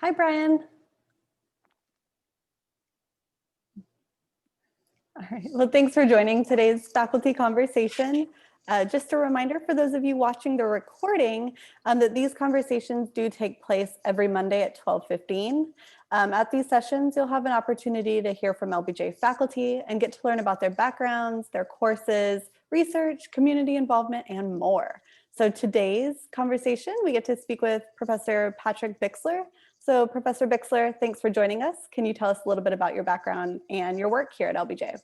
Hi, Brian. All right, well, thanks for joining today's faculty conversation. Just a reminder for those of you watching the recording that these conversations do take place every Monday at 12:15. At these sessions, you'll have an opportunity to hear from LBJ faculty and get to learn about their backgrounds, their courses, research, community involvement, and more. So today's conversation, we get to speak with Professor Patrick Bixler. So Professor Bixler, thanks for joining us. Can you tell us a little bit about your background and your work here at LBJ?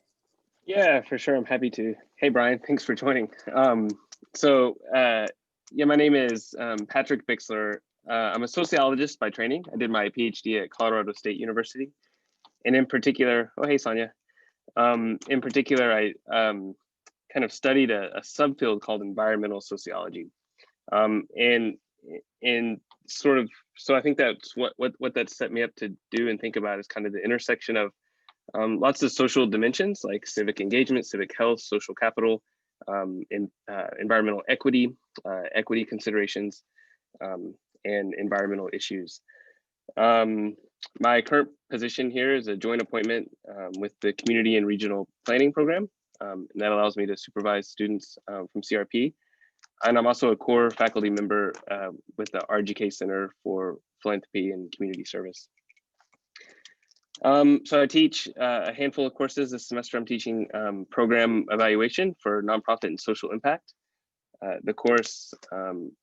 Yeah, for sure. I'm happy to. Hey, Brian, thanks for joining. My name is Patrick Bixler. I'm a sociologist by training. I did my PhD at Colorado State University. And in particular, oh, hey, Sonia. In particular, I kind of studied a subfield called environmental sociology. So I think that's what that set me up to do and think about is kind of the intersection of lots of social dimensions like civic engagement, civic health, social capital, environmental equity, equity considerations, and environmental issues. My current position here is a joint appointment with the Community and Regional Planning Program, and that allows me to supervise students from CRP. And I'm also a core faculty member with the RGK Center for Philanthropy and Community Service. So I teach a handful of courses this semester. I'm teaching program evaluation for nonprofit and social impact. The course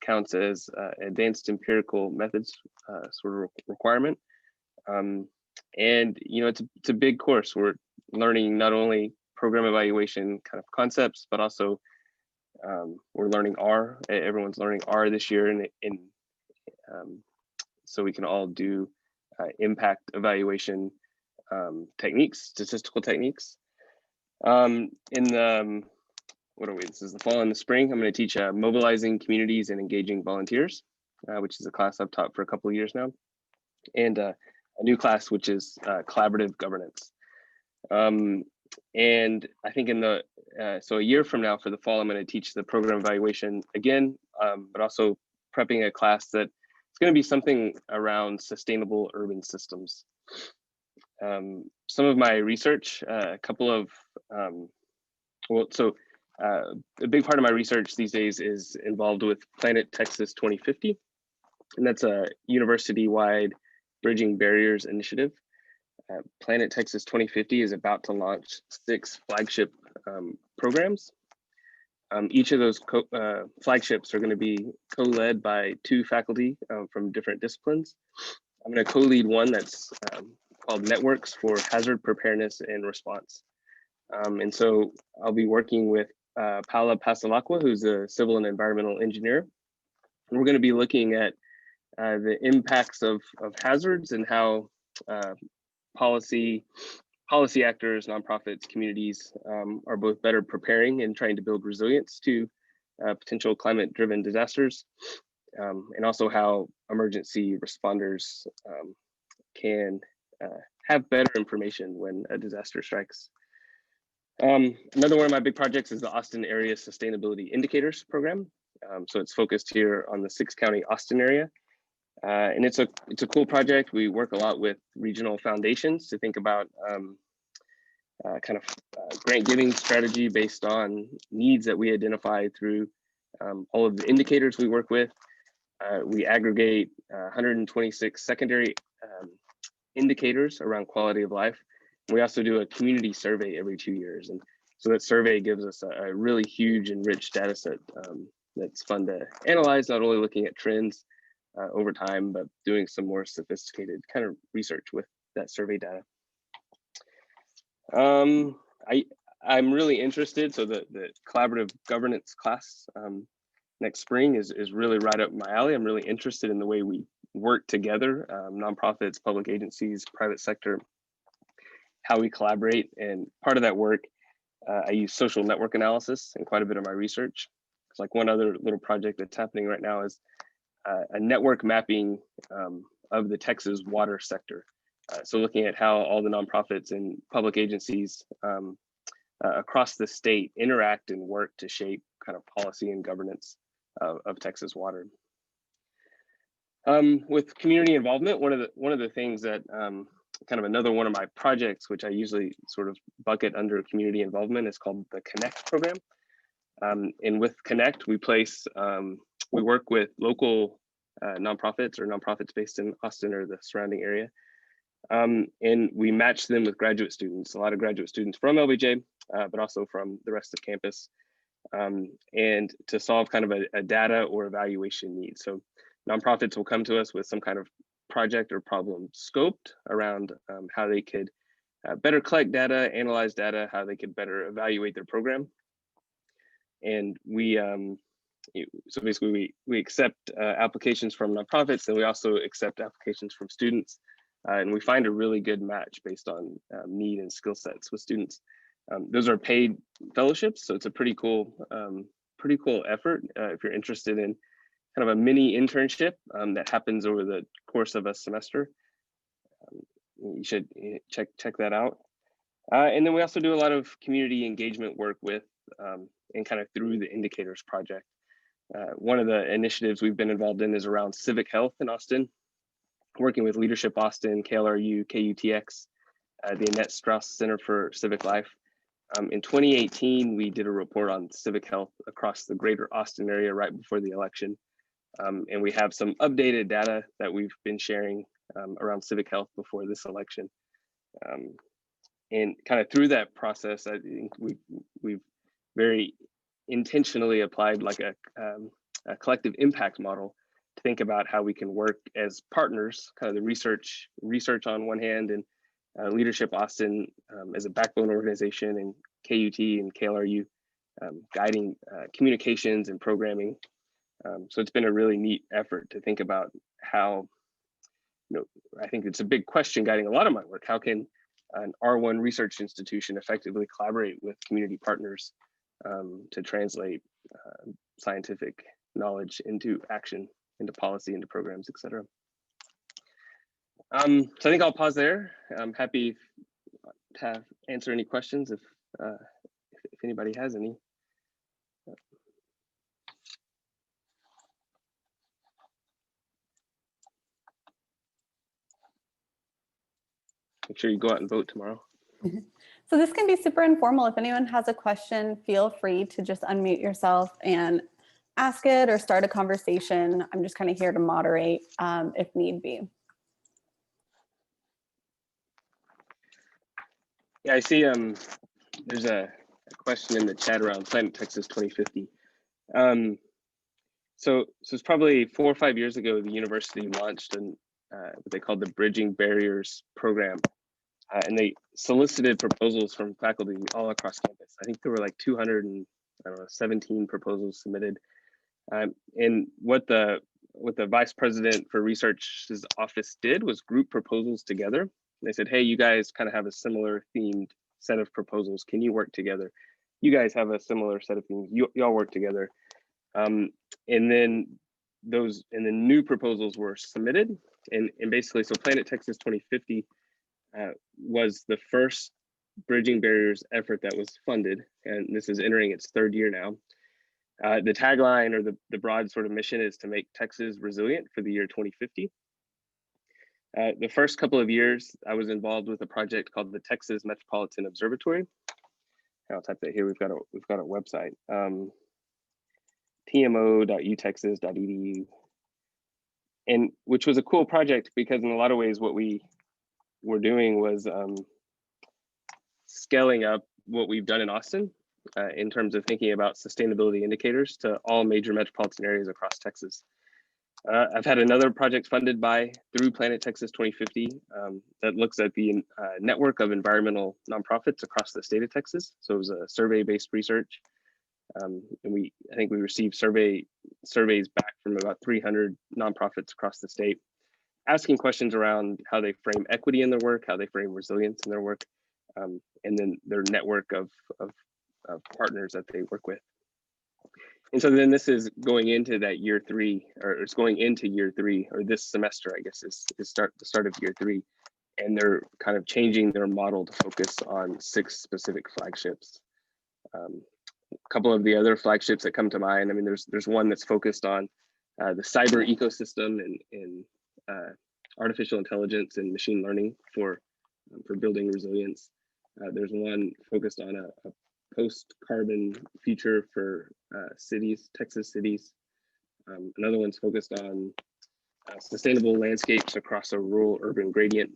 counts as advanced empirical methods sort of requirement. And it's a big course. We're learning not only program evaluation kind of concepts, but also we're learning R. Everyone's learning R this year, and so we can all do impact evaluation techniques, statistical techniques. This is the fall and the spring. I'm going to teach mobilizing communities and engaging volunteers, which is a class I've taught for a couple of years now, and a new class which is collaborative governance. And I think so a year from now for the fall, I'm going to teach the program evaluation again, but also prepping a class that it's going to be something around sustainable urban systems. Some of my research, a big part of my research these days is involved with Planet Texas 2050, and that's a university-wide Bridging Barriers initiative. Planet Texas 2050 is about to launch 6 flagship programs. Each of those flagships are going to be co-led by 2 faculty from different disciplines. I'm going to co-lead one that's called Networks for Hazard Preparedness and Response. And so I'll be working with Paula Pasalacqua, who's a civil and environmental engineer. And we're going to be looking at the impacts of hazards and how policy actors, nonprofits, communities are both better preparing and trying to build resilience to potential climate-driven disasters, and also how emergency responders can have better information when a disaster strikes. Another one of my big projects is the Austin Area Sustainability Indicators Program. So it's focused here on the 6-county Austin area. And it's a cool project. We work a lot with regional foundations to think about grant giving strategy based on needs that we identify through all of the indicators we work with. We aggregate 126 secondary indicators around quality of life. We also do a community survey every 2 years. And so that survey gives us a really huge and rich data set that's fun to analyze, not only looking at trends over time, but doing some more sophisticated kind of research with that survey data. I'm really interested, so the collaborative governance class next spring is really right up my alley. I'm really interested in the way we work together, nonprofits, public agencies, private sector, how we collaborate. And part of that work, I use social network analysis in quite a bit of my research. It's like one other little project that's happening right now is a network mapping of the Texas water sector. So looking at how all the nonprofits and public agencies across the state interact and work to shape kind of policy and governance of Texas water. With community involvement, one of the things that kind of another one of my projects, which I usually sort of bucket under community involvement, is called the Connect program. And with Connect, we work with local nonprofits or nonprofits based in Austin or the surrounding area. And we match them with graduate students, a lot of graduate students from LBJ, but also from the rest of campus, and to solve kind of a data or evaluation need. So nonprofits will come to us with some kind of project or problem scoped around how they could better collect data, analyze data, how they could better evaluate their program. And so basically we accept applications from nonprofits, and we also accept applications from students. And we find a really good match based on need and skill sets with students. Those are paid fellowships, so it's a pretty cool effort if you're interested in kind of a mini internship that happens over the course of a semester. You should check that out. And then we also do a lot of community engagement work with and kind of through the Indicators Project. One of the initiatives we've been involved in is around civic health in Austin, working with Leadership Austin, KLRU, KUTX, the Annette Strauss Center for Civic Life. In 2018, we did a report on civic health across the greater Austin area right before the election. And we have some updated data that we've been sharing around civic health before this election. And kind of through that process, I think we've very intentionally applied like a collective impact model to think about how we can work as partners, kind of the research on one hand, and Leadership Austin as a backbone organization, and KUT and KLRU guiding communications and programming. So it's been a really neat effort to think about how, I think it's a big question guiding a lot of my work. How can an R1 research institution effectively collaborate with community partners to translate scientific knowledge into action, into policy, into programs, et cetera. So I think I'll pause there. I'm happy to answer any questions if anybody has any. Make sure you go out and vote tomorrow. So this can be super informal. If anyone has a question, feel free to just unmute yourself and ask it or start a conversation. I'm just kind of here to moderate if need be. Yeah, I see there's a question in the chat around Planet Texas 2050. So it's probably 4 or 5 years ago, the university launched what they called the Bridging Barriers program. And they solicited proposals from faculty all across campus. I think there were like 217 proposals submitted. And what the vice president for research's office did was group proposals together. They said, hey, you guys kind of have a similar themed set of proposals. Can you work together? You guys have a similar set of themes. Y'all work together. And then the new proposals were submitted. And basically, so Planet Texas 2050 was the first Bridging Barriers effort that was funded. And this is entering its 3rd year now. The tagline or the broad sort of mission is to make Texas resilient for the year 2050. The first couple of years, I was involved with a project called the Texas Metropolitan Observatory. I'll type that here. We've got a website, tmo.utexas.edu, and which was a cool project because in a lot of ways, what we were doing was scaling up what we've done in Austin in terms of thinking about sustainability indicators to all major metropolitan areas across Texas. I've had another project funded through Planet Texas 2050 that looks at the network of environmental nonprofits across the state of Texas. So it was a survey-based research. And I think we received surveys back from about 300 nonprofits across the state, asking questions around how they frame equity in their work, how they frame resilience in their work, and then their network of partners that they work with. And so then this is going into that year 3, or it's going into year 3, or this semester, I guess, is the start of year 3. And they're kind of changing their model to focus on 6 specific flagships. A couple of the other flagships that come to mind, I mean, there's one that's focused on the cyber ecosystem and artificial intelligence and machine learning for building resilience. There's one focused on a post-carbon future for cities, Texas cities. Another one's focused on sustainable landscapes across a rural-urban gradient.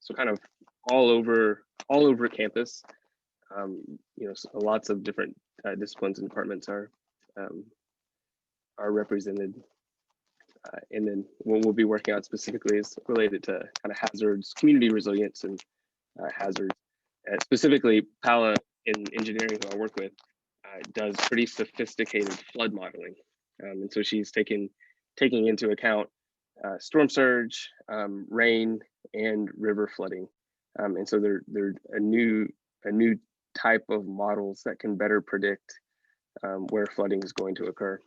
So kind of all over campus. So lots of different disciplines and departments are represented. And then what we'll be working on specifically is related to kind of hazards, community resilience, and hazards. Specifically, Paula in engineering, who I work with, does pretty sophisticated flood modeling, and so she's taking into account storm surge, rain, and river flooding, and so they're a new type of models that can better predict where flooding is going to occur.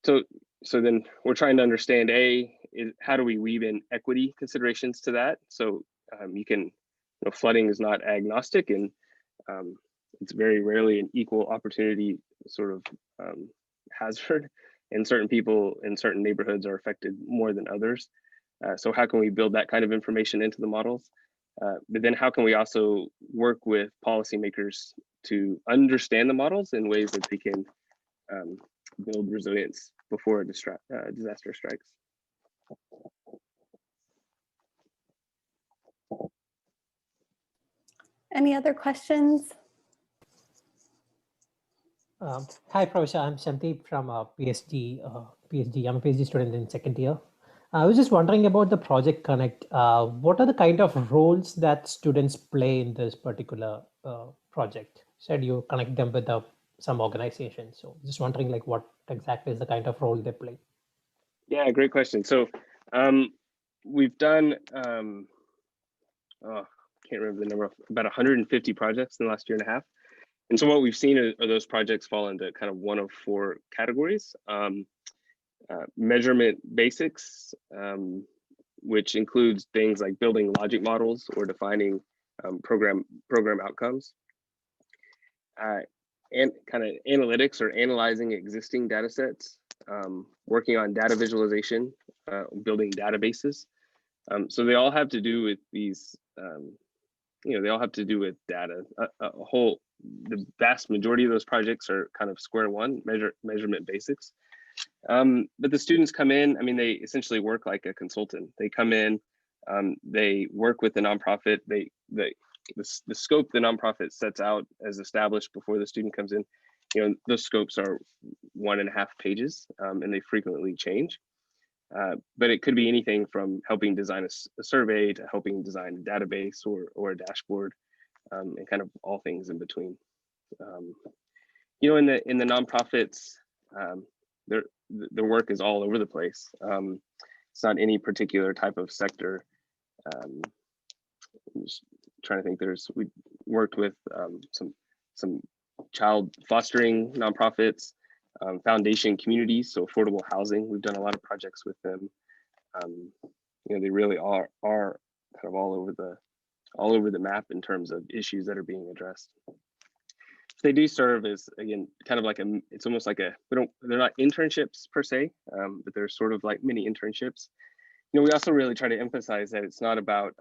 So then we're trying to understand how do we weave in equity considerations to that? So flooding is not agnostic, and it's very rarely an equal opportunity sort of hazard, and certain people in certain neighborhoods are affected more than others. So how can we build that kind of information into the models? But then how can we also work with policymakers to understand the models in ways that they can build resilience before a disaster strikes? Any other questions? Hi, Professor. I'm Sandeep from PhD. I'm a PhD student in second year. I was just wondering about the Project Connect. What are the kind of roles that students play in this particular project? You said you connect them with some organization. So just wondering, like, what exactly is the kind of role they play? Yeah, great question. So we've done, can't remember the number, about 150 projects in the last year and a half. And so what we've seen are those projects fall into kind of one of four categories. Measurement basics, which includes things like building logic models or defining program outcomes. And kind of analytics or analyzing existing data sets, working on data visualization, building databases. So they all have to do with these, they all have to do with data. The vast majority of those projects are kind of square one, measurement basics. But the students come in, they essentially work like a consultant. They come in, they work with the nonprofit, the scope the nonprofit sets out as established before the student comes in. Those scopes are 1.5 pages, and they frequently change. But it could be anything from helping design a survey to helping design a database or a dashboard, and kind of all things in between. In the nonprofits, their work is all over the place. It's not any particular type of sector. I'm just trying to think. We worked with some child fostering nonprofits, foundation communities, so affordable housing. We've done a lot of projects with them. They really are kind of all over the map in terms of issues that are being addressed. They do serve as, again, kind of like it's almost like they're not internships per se, but they're sort of like mini internships. We also really try to emphasize that it's not about,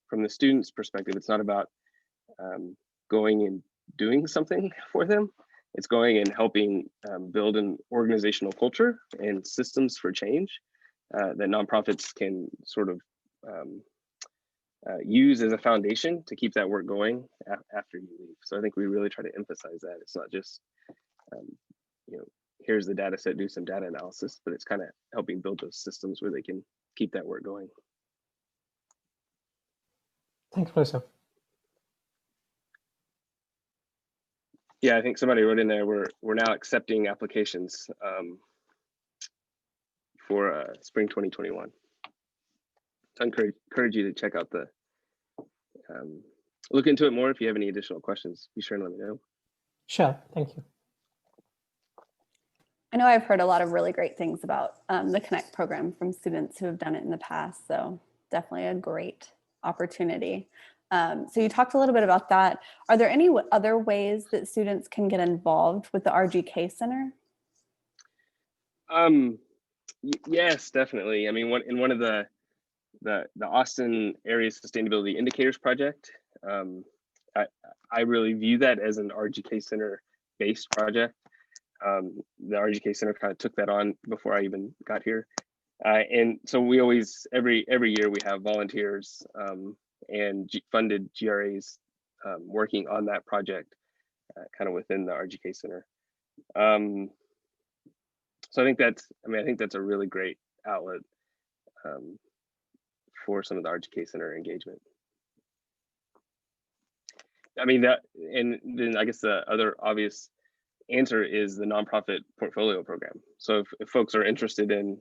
from the student's perspective, it's not about going and doing something for them. It's going and helping build an organizational culture and systems for change that nonprofits can sort of use as a foundation to keep that work going after you leave. So I think we really try to emphasize that. It's not just, here's the data set, do some data analysis, but it's kind of helping build those systems where they can keep that work going. Thanks, Professor. Yeah, I think somebody wrote in there, we're now accepting applications for spring 2021. So I encourage you to check out look into it more. If you have any additional questions, be sure and let me know. Sure, thank you. I know I've heard a lot of really great things about the Connect program from students who have done it in the past, so definitely a great opportunity. So you talked a little bit about that. Are there any other ways that students can get involved with the RGK Center? Yes, definitely. I mean, in one of the Austin Area Sustainability Indicators Project, I, I really view that as an RGK Center based project. The RGK Center kind of took that on before I even got here. And so we always, every year we have volunteers and funded GRAs working on that project kind of within the RGK Center. So I think that's a really great outlet for some of the RGK Center engagement. I mean, that, and then I guess the other obvious answer is the nonprofit portfolio program. So if folks are interested in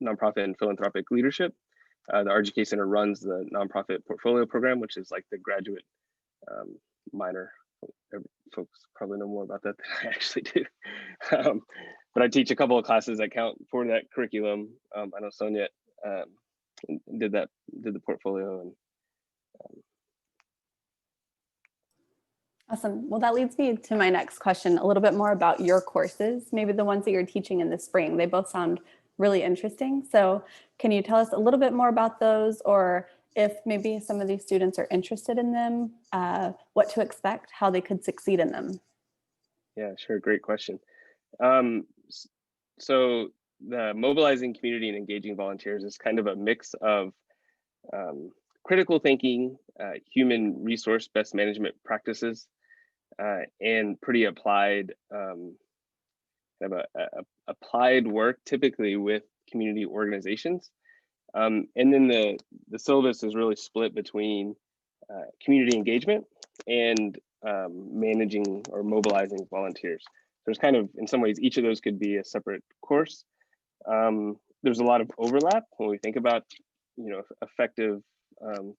nonprofit and philanthropic leadership, the RGK Center runs the nonprofit portfolio program, which is like the graduate minor. Folks probably know more about that than I actually do. But I teach a couple of classes that count for that curriculum. I know Sonia did the portfolio. And Awesome. Well, that leads me to my next question, a little bit more about your courses, maybe the ones that you're teaching in the spring. They both sound really interesting. So can you tell us a little bit more about those, or if maybe some of these students are interested in them, what to expect, how they could succeed in them? Yeah, sure. Great question. So the mobilizing community and engaging volunteers is kind of a mix of critical thinking, human resource best management practices, and pretty applied kind of applied work, typically with community organizations. And then the syllabus is really split between community engagement and managing or mobilizing volunteers. There's kind of, in some ways, each of those could be a separate course. There's a lot of overlap when we think about, effective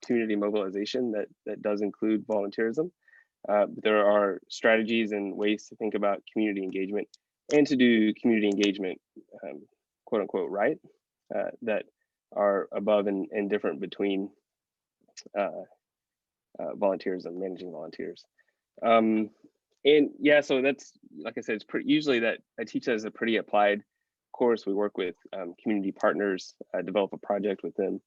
community mobilization that does include volunteerism. But there are strategies and ways to think about community engagement and to do community engagement, quote unquote, right, that are above and different between volunteers and managing volunteers. And yeah, so that's, like I said, it's pretty, usually that I teach as a pretty applied course. We work with community partners, develop a project with them,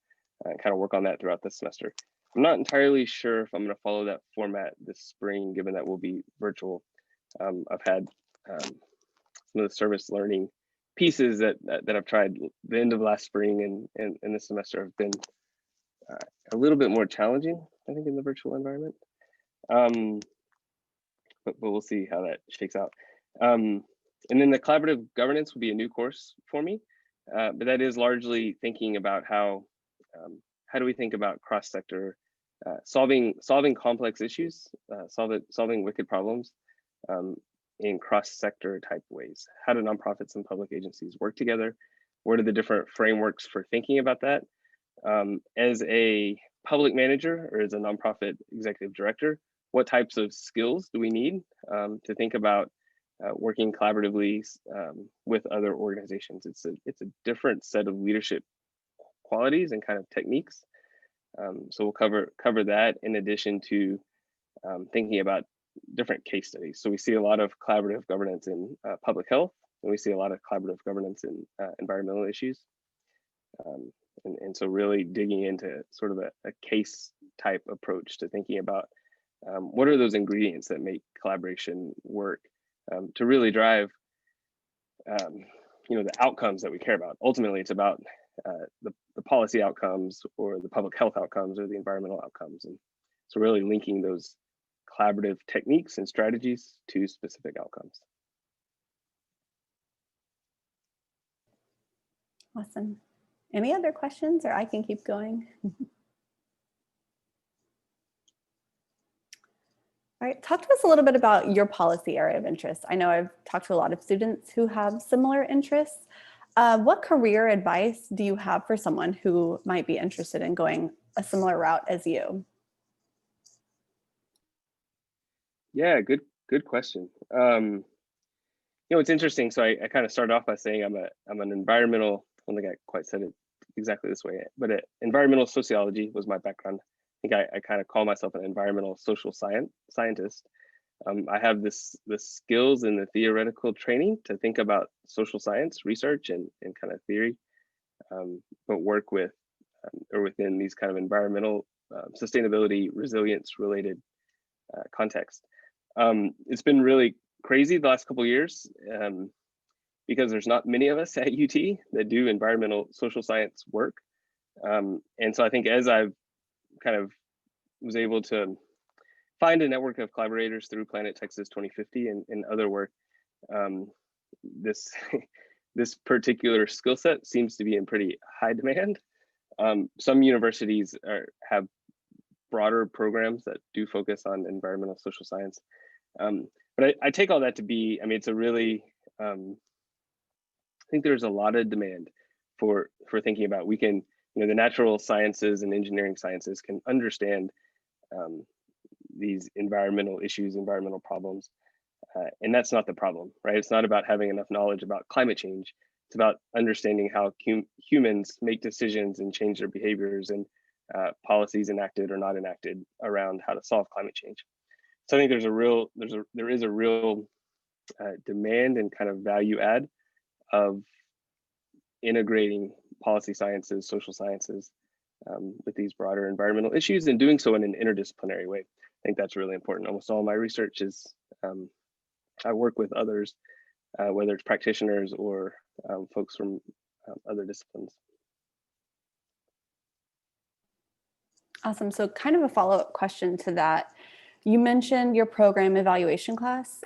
kind of work on that throughout the semester. I'm not entirely sure if I'm going to follow that format this spring, given that we'll be virtual. I've had some of the service learning pieces that I've tried the end of last spring and this semester have been a little bit more challenging, I think, in the virtual environment. But we'll see how that shakes out. And then the collaborative governance will be a new course for me, but that is largely thinking about how do we think about cross-sector solving complex issues, solving wicked problems in cross-sector type ways. How do nonprofits and public agencies work together? What are the different frameworks for thinking about that? As a public manager or as a nonprofit executive director, what types of skills do we need to think about working collaboratively with other organizations? It's a different set of leadership qualities and kind of techniques. So we'll cover that in addition to thinking about different case studies. So we see a lot of collaborative governance in public health, and we see a lot of collaborative governance in environmental issues. And so really digging into sort of a case type approach to thinking about what are those ingredients that make collaboration work to really drive the outcomes that we care about. Ultimately, it's about the policy outcomes or the public health outcomes or the environmental outcomes. And so really linking those collaborative techniques and strategies to specific outcomes. Awesome. Any other questions, or I can keep going? All right, talk to us a little bit about your policy area of interest. I know I've talked to a lot of students who have similar interests. What career advice do you have for someone who might be interested in going a similar route as you? Yeah, good question. It's interesting. So I kind of started off by saying I'm an environmental, I don't think I quite said it exactly this way, but environmental sociology was my background. I think I kind of call myself an environmental social scientist. I have the skills and the theoretical training to think about social science research and kind of theory, but work with or within these kind of environmental sustainability resilience related context. It's been really crazy the last couple of years because there's not many of us at UT that do environmental social science work. And so I think as I've kind of was able to find a network of collaborators through Planet Texas 2050 and other work, this this particular skill set seems to be in pretty high demand. Some universities have broader programs that do focus on environmental social science. But I take all that to be, I mean, it's a really, I think there's a lot of demand for thinking about, we can, you know, the natural sciences and engineering sciences can understand these environmental issues, environmental problems. And that's not the problem, right? It's not about having enough knowledge about climate change. It's about understanding how humans make decisions and change their behaviors and policies enacted or not enacted around how to solve climate change. So I think there is a real demand and kind of value add of integrating policy sciences, social sciences with these broader environmental issues, and doing so in an interdisciplinary way. I think that's really important. Almost all my research is, I work with others, whether it's practitioners or folks from other disciplines. Awesome. So kind of a follow-up question to that. You mentioned your program evaluation class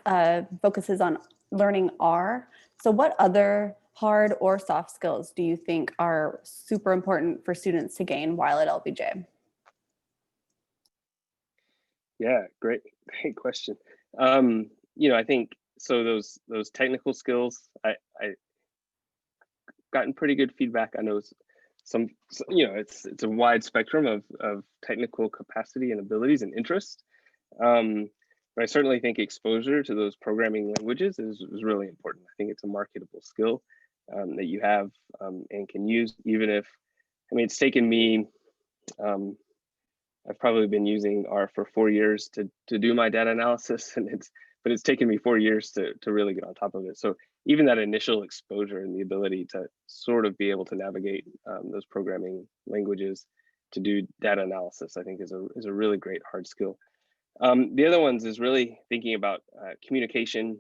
focuses on learning R. So what other hard or soft skills do you think are super important for students to gain while at LBJ? Yeah, great question. You know, I think so those technical skills, I gotten pretty good feedback. I know some, you know, it's a wide spectrum of technical capacity and abilities and interest. But I certainly think exposure to those programming languages is really important. I think it's a marketable skill that you have and can use, even if, I mean, it's taken me, I've probably been using R for 4 years to do my data analysis, and it's taken me 4 years to really get on top of it. So even that initial exposure and the ability to sort of be able to navigate those programming languages to do data analysis, I think is a really great hard skill. The other ones is really thinking about communication,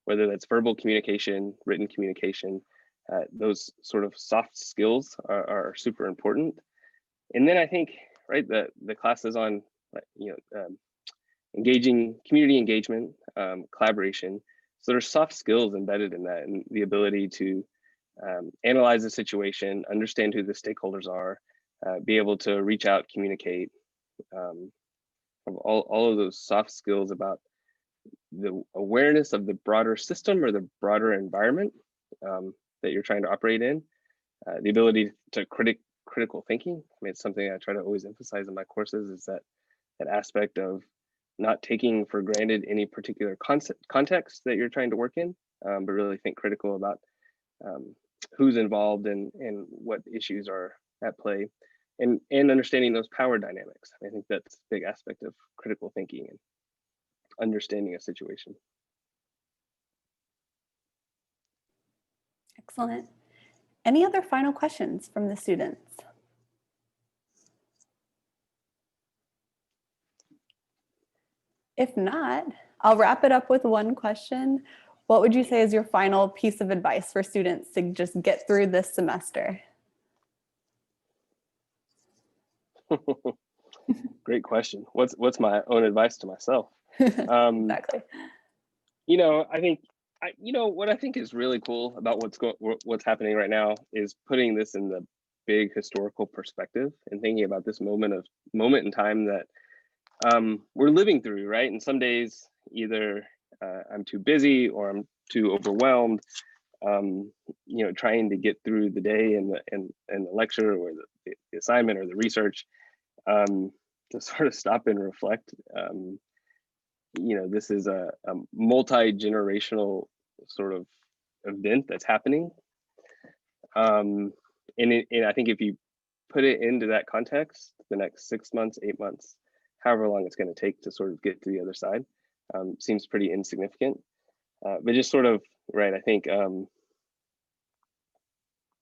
whether that's verbal communication, written communication. Those sort of soft skills are super important. And then I think, right, the classes on, you know, engaging, community engagement, collaboration. So there's soft skills embedded in that, and the ability to analyze the situation, understand who the stakeholders are, be able to reach out, communicate, all of those soft skills about the awareness of the broader system or the broader environment that you're trying to operate in, the ability to critical thinking. I mean, it's something I try to always emphasize in my courses, is that aspect of not taking for granted any particular context that you're trying to work in, but really think critical about who's involved and what issues are at play, and understanding those power dynamics. I think that's a big aspect of critical thinking and understanding a situation. Excellent. Any other final questions from the students? If not, I'll wrap it up with one question. What would you say is your final piece of advice for students to just get through this semester? Great question. What's my own advice to myself? Exactly. You know, I think, you know, what I think is really cool about what's happening right now is putting this in the big historical perspective and thinking about this moment in time that we're living through, right? And some days either I'm too busy or I'm too overwhelmed, you know, trying to get through the day and the lecture or the assignment or the research, to sort of stop and reflect. You know, this is a multi-generational sort of event that's happening. And I think if you put it into that context, the next 6 months, 8 months, however long it's going to take to sort of get to the other side seems pretty insignificant. But just sort of, right, I think, I don't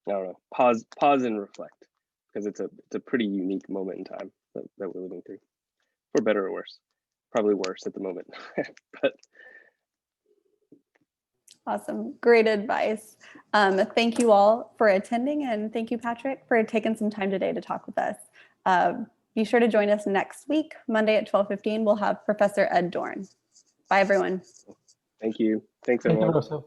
know, pause and reflect, because it's a pretty unique moment in time that we're living through, for better or worse. Probably worse at the moment, but. Awesome, great advice. Thank you all for attending, and thank you, Patrick, for taking some time today to talk with us. Be sure to join us next week, Monday at 12:15. We'll have Professor Ed Dorn. Bye, everyone. Thank you. Thanks, Thank you, everyone. Professor.